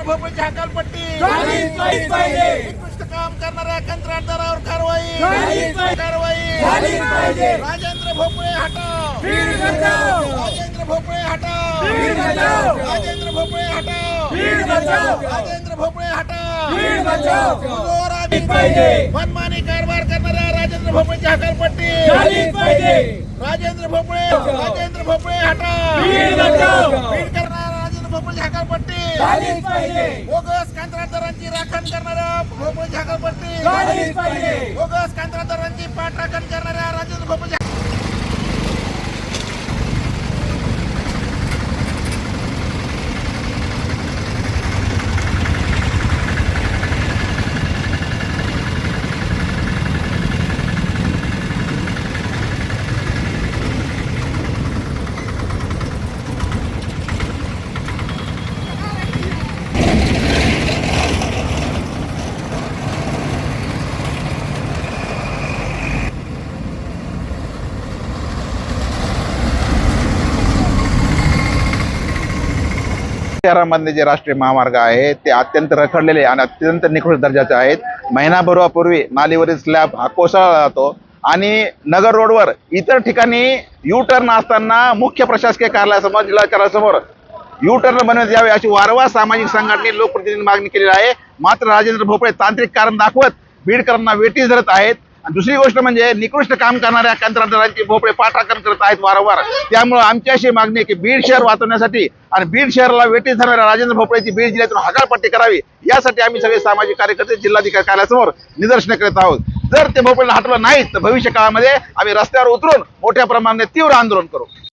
भोपळ्याची हकालपट्टी झालीच पाहिजे. निकृष्ट काम करणाऱ्या कंत्राटदारावर कारवाई झालीच पाहिजे. राजेंद्र भोपळे हटाव. बीड बचाओ. राजेंद्र भोपळे हटाव. बीड बचाओ. राजेंद्र भोपळे हटाव. बीड बचाओ. राजेंद्र भोपळे हटाव. बीड बचाओ. जोर आधी पाहिजे. मनमानी कारभार करणाऱ्या राजेंद्र भोपळेची हकालपट्टी झालीच पाहिजे. राजेंद्र भोपळे हटाव. बीड बचाओ. बीड करणाऱ्या राजेंद्र भोपळेची हकालपट्टी झालीच पाहिजे. बोगस कंत्राटदारांची राखण करणाऱ्या भोपळेची हकालपट्टी झालीच पाहिजे. बोगस कंत्राटदारांची पाठराखण करणाऱ्या राजेंद्र भोपळेची शहरामधले जे राष्ट्रीय महामार्ग आहेत ते अत्यंत रखडलेले आणि अत्यंत निकृष्ट दर्जाचे आहेत. महिनाभरापूर्वी नालीवरील स्लॅब हा कोसळला जातो आणि नगर रोडवर इतर ठिकाणी यू टर्न असताना मुख्य प्रशासकीय कार्यालयासमोर जिल्हाधिकाऱ्यासमोर यू टर्न बनवण्यात यावे अशी वारंवार सामाजिक संघटनेने लोकप्रतिनिधींनी मागणी केलेली आहे. मात्र राजेंद्र भोपळे तांत्रिक कारण दाखवत बीडकरांना वेठीस धरत आहेत. आणि दुसरी गोष्ट म्हणजे निकृष्ट काम करणाऱ्या कंत्राटदारांची भोपळे पाठराखण करत आहेत वारंवार. त्यामुळे आमची अशी मागणी आहे की बीड शहर वाचवण्यासाठी आणि बीड शहराला वेठीस धरणाऱ्या राजेंद्र भोपळेची बीड जिल्ह्यातून हकालपट्टी करावी यासाठी आम्ही सगळे सामाजिक कार्यकर्ते जिल्हाधिकारी कार्यालयासमोर निदर्शने करीत आहोत. जर ते भोपळेला हटवलं नाही तर भविष्य काळामध्ये आम्ही रस्त्यावर उतरून मोठ्या प्रमाणात तीव्र आंदोलन करू.